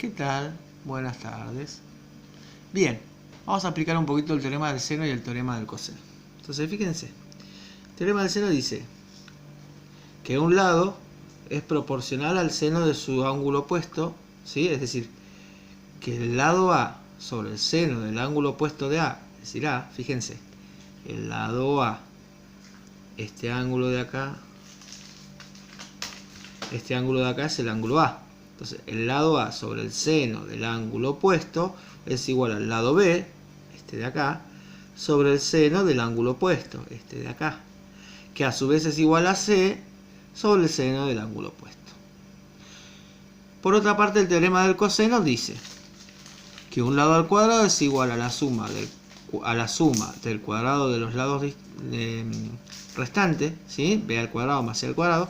¿Qué tal? Buenas tardes. Bien, vamos a aplicar un poquito el teorema del seno y el teorema del coseno. Entonces, fíjense. El teorema del seno dice que un lado es proporcional al seno de su ángulo opuesto, ¿sí? Es decir, que el lado A sobre el seno del ángulo opuesto de A, es decir, A, fíjense, el lado A, este ángulo de acá es el ángulo A. Entonces, el lado A sobre el seno del ángulo opuesto es igual al lado B, este de acá, sobre el seno del ángulo opuesto, este de acá, que a su vez es igual a C sobre el seno del ángulo opuesto. Por otra parte, el teorema del coseno dice que un lado al cuadrado es igual a la suma del cuadrado de los lados restantes, ¿sí? B al cuadrado más C al cuadrado,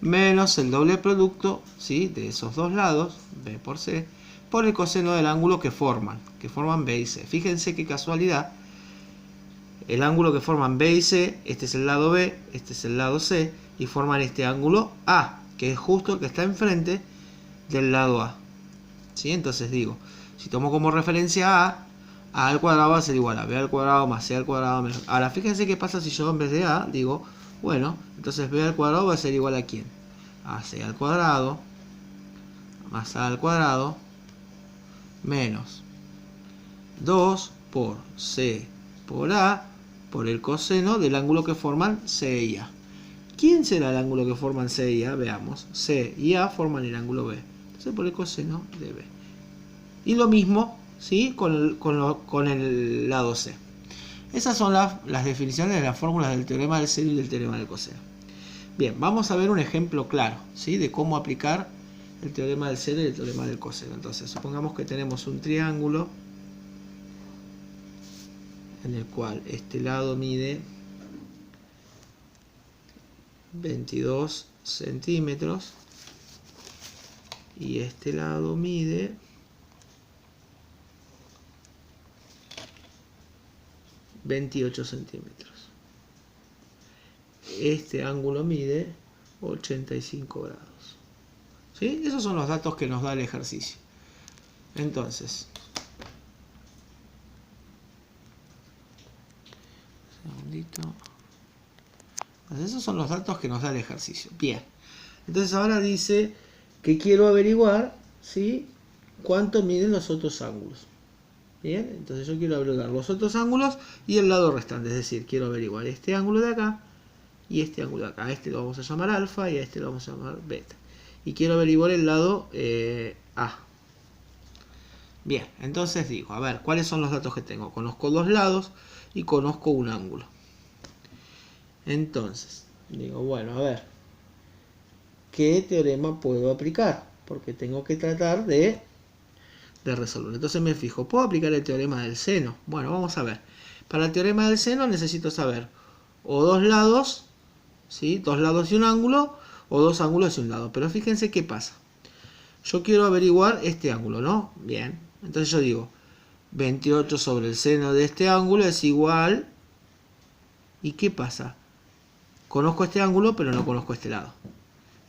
menos el doble producto, ¿sí?, de esos dos lados, B por C, por el coseno del ángulo que forman B y C. Fíjense qué casualidad, el ángulo que forman B y C, este es el lado B, este es el lado C, y forman este ángulo A, que es justo el que está enfrente del lado A. ¿Sí? Entonces digo, si tomo como referencia A al cuadrado va a ser igual a B al cuadrado más C al cuadrado menos. Ahora, fíjense qué pasa si yo en vez de A digo, bueno, entonces B al cuadrado va a ser igual a ¿quién? A C al cuadrado más A al cuadrado menos 2 por C por A por el coseno del ángulo que forman C y A. ¿Quién será el ángulo que forman C y A? Veamos. C y A forman el ángulo B. Entonces por el coseno de B. Y lo mismo, ¿sí?, con el lado C. Esas son las definiciones de las fórmulas del teorema del seno y del teorema del coseno. Bien, vamos a ver un ejemplo claro, ¿sí?, de cómo aplicar el teorema del seno y el teorema del coseno. Entonces, supongamos que tenemos un triángulo en el cual este lado mide 22 centímetros y este lado mide 28 centímetros. Este ángulo mide 85 grados. ¿Sí? Esos son los datos que nos da el ejercicio. Entonces, esos son los datos que nos da el ejercicio. Bien. Entonces ahora dice que quiero averiguar, ¿sí?, cuánto miden los otros ángulos. Bien, entonces yo quiero averiguar los otros ángulos y el lado restante. Es decir, quiero averiguar este ángulo de acá y este ángulo de acá. A este lo vamos a llamar alfa y a este lo vamos a llamar beta. Y quiero averiguar el lado A. Bien, entonces digo, a ver, ¿cuáles son los datos que tengo? Conozco dos lados y conozco un ángulo. Entonces, digo, bueno, a ver, ¿qué teorema puedo aplicar? Porque tengo que tratar de resolver. Entonces me fijo, ¿puedo aplicar el teorema del seno? Bueno, vamos a ver. Para el teorema del seno necesito saber o dos lados, ¿sí?, dos lados y un ángulo, o dos ángulos y un lado. Pero fíjense qué pasa. Yo quiero averiguar este ángulo, ¿no? Bien. Entonces yo digo, 28 sobre el seno de este ángulo es igual. ¿Y qué pasa? Conozco este ángulo, pero no conozco este lado.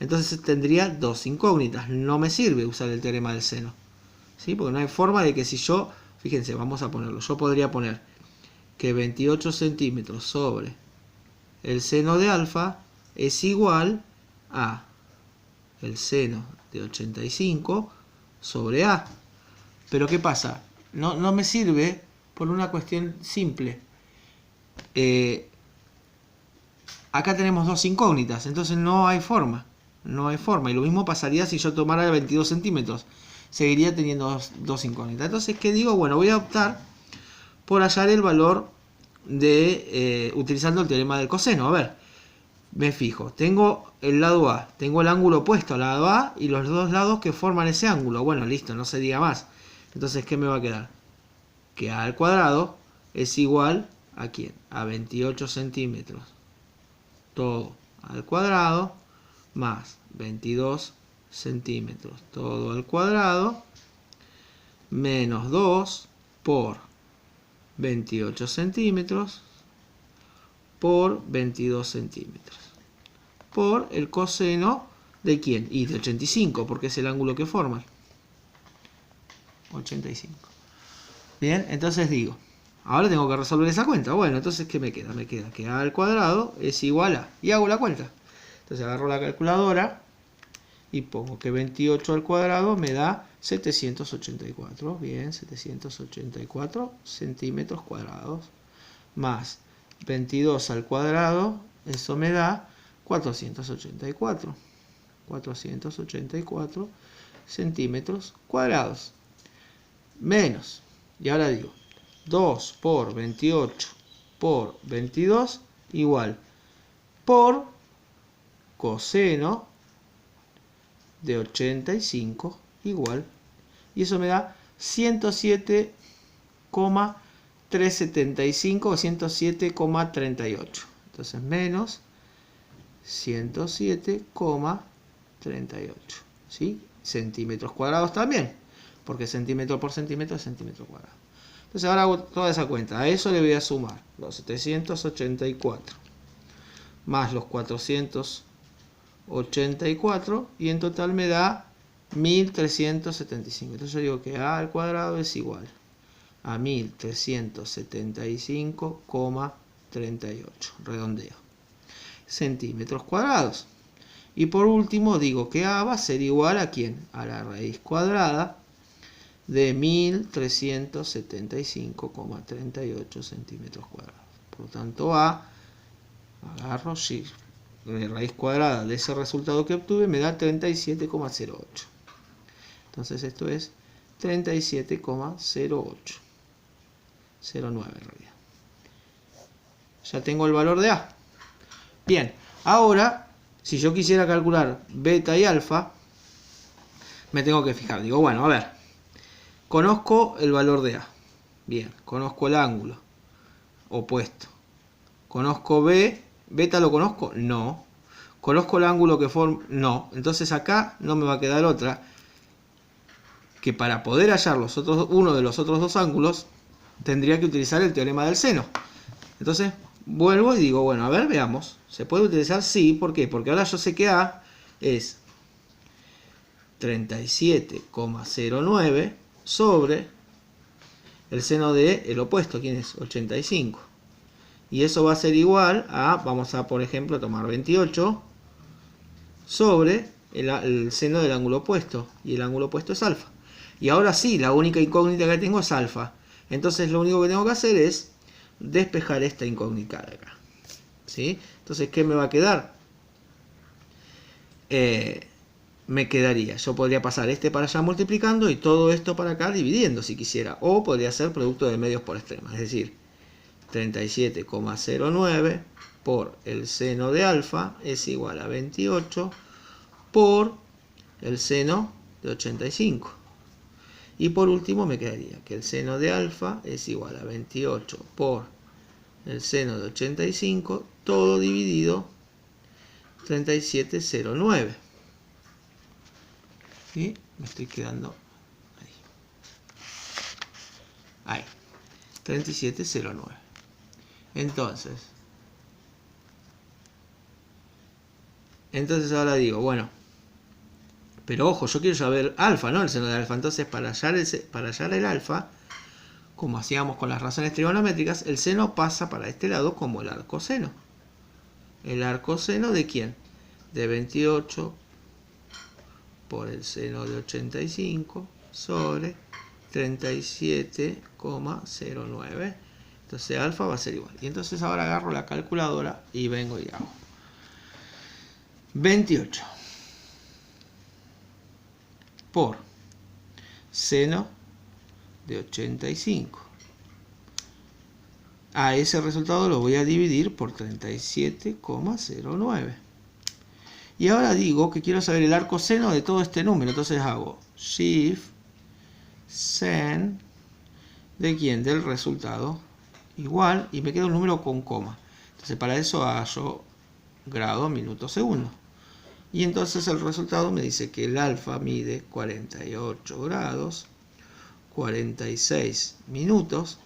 Entonces tendría dos incógnitas. No me sirve usar el teorema del seno, ¿sí? Porque no hay forma de que si yo, fíjense, vamos a ponerlo. Yo podría poner que 28 centímetros sobre el seno de alfa es igual a el seno de 85 sobre A. Pero ¿qué pasa? No me sirve por una cuestión simple. Acá tenemos dos incógnitas, entonces no hay forma. No hay forma. Y lo mismo pasaría si yo tomara 22 centímetros. Seguiría teniendo dos incógnitas. Entonces, ¿qué digo? Bueno, voy a optar por hallar el valor de utilizando el teorema del coseno. A ver, me fijo. Tengo el lado A. Tengo el ángulo opuesto al lado A y los dos lados que forman ese ángulo. Bueno, listo, no se diga más. Entonces, ¿qué me va a quedar? Que A al cuadrado es igual ¿a quién? A 28 centímetros. Todo al cuadrado más 22 centímetros todo al cuadrado menos 2 por 28 centímetros por 22 centímetros por el coseno de ¿quién? Y de 85, porque es el ángulo que forman. 85. Bien, entonces digo, ahora tengo que resolver esa cuenta. Bueno, entonces, ¿qué me queda? Me queda que a al cuadrado es igual a... Y hago la cuenta. Entonces agarro la calculadora y pongo que 28 al cuadrado me da 784. Bien, 784 centímetros cuadrados. Más 22 al cuadrado, eso me da 484. 484 centímetros cuadrados. Menos, y ahora digo, 2 por 28 por 22 igual por coseno de 85 igual, y eso me da 107,375 o 107,38. Entonces menos 107,38, ¿sí? Centímetros cuadrados también, porque centímetro por centímetro es centímetro cuadrado. Entonces ahora hago toda esa cuenta. A eso le voy a sumar los 784 más los 484 y en total me da 1375. Entonces yo digo que a al cuadrado es igual a 1375,38, redondeo, centímetros cuadrados. Y por último digo que a va a ser igual a ¿quién? A la raíz cuadrada de 1375,38 centímetros cuadrados. Por lo tanto agarro la raíz cuadrada de ese resultado que obtuve me da 37,08. Entonces esto es 37,08. 09 en realidad. Ya tengo el valor de A. Bien, ahora, si yo quisiera calcular beta y alfa, me tengo que fijar. Digo, bueno, a ver, conozco el valor de A. Bien, conozco el ángulo opuesto. Conozco B. ¿Beta lo conozco? No. ¿Conozco el ángulo que forma? No. Entonces acá no me va a quedar otra que para poder hallar uno de los otros dos ángulos tendría que utilizar el teorema del seno. Entonces vuelvo y digo, bueno, a ver, veamos. ¿Se puede utilizar? Sí. ¿Por qué? Porque ahora yo sé que A es 37,09 sobre el seno del opuesto. ¿Quién es? 85. Y eso va a ser igual a, vamos a por ejemplo tomar 28 sobre el seno del ángulo opuesto. Y el ángulo opuesto es alfa. Y ahora sí, la única incógnita que tengo es alfa. Entonces lo único que tengo que hacer es despejar esta incógnita de acá. ¿Sí? Entonces, ¿qué me va a quedar? Me quedaría, yo podría pasar este para allá multiplicando y todo esto para acá dividiendo si quisiera. O podría ser producto de medios por extremas. Es decir, 37,09 por el seno de alfa es igual a 28 por el seno de 85. Y por último me quedaría que el seno de alfa es igual a 28 por el seno de 85, todo dividido 37,09. ¿Sí? Me estoy quedando ahí. 37,09. Entonces ahora digo, bueno, pero ojo, yo quiero saber alfa, ¿no? El seno de alfa. Entonces para hallar el alfa, como hacíamos con las razones trigonométricas, el seno pasa para este lado como el arcoseno. ¿El arcoseno de quién? De 28 por el seno de 85 sobre 37,09. Entonces alfa va a ser igual. Y entonces ahora agarro la calculadora y vengo y hago 28 por seno de 85. A ese resultado lo voy a dividir por 37,09. Y ahora digo que quiero saber el arcoseno de todo este número. Entonces hago shift sen de quién, del resultado igual, y me queda un número con coma. Entonces para eso hallo grado, minuto, segundo. Y entonces el resultado me dice que el alfa mide 48 grados, 46 minutos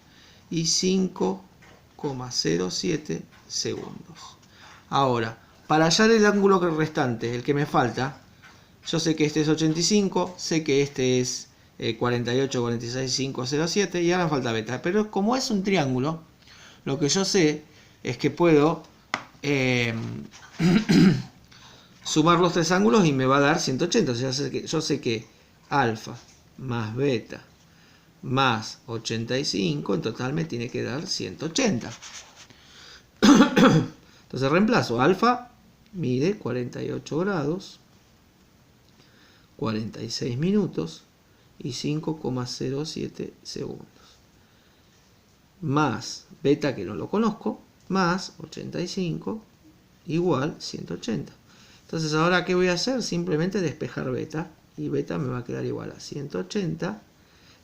y 5,07 segundos. Ahora, para hallar el ángulo restante, el que me falta, yo sé que este es 85, sé que este es 48, 46, 5, 0, 7 y ahora me falta beta. Pero como es un triángulo, lo que yo sé es que puedo sumar los tres ángulos y me va a dar 180. O sea, yo sé que alfa más beta más 85 en total me tiene que dar 180. Entonces reemplazo. Alfa mide 48 grados, 46 minutos y 5,07 segundos. Más beta, que no lo conozco, más 85 igual 180. Entonces ahora ¿qué voy a hacer? Simplemente despejar beta. Y beta me va a quedar igual a 180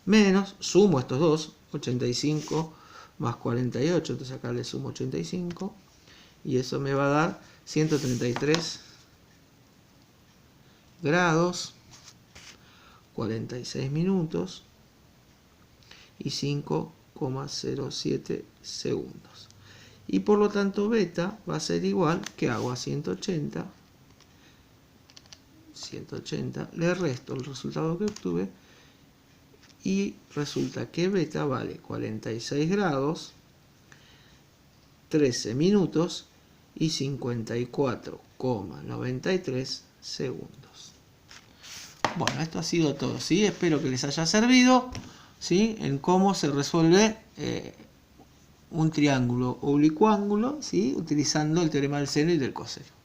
menos, sumo estos dos, 85 más 48, entonces acá le sumo 85 y eso me va a dar 133 grados, 46 minutos y 5,07 segundos. Y por lo tanto beta va a ser igual, que hago a 180, le resto el resultado que obtuve y resulta que beta vale 46 grados, 13 minutos y 54,93 segundos. Bueno, esto ha sido todo, ¿sí? Espero que les haya servido, ¿sí? En cómo se resuelve un triángulo oblicuo ángulo, ¿sí? Utilizando el teorema del seno y del coseno.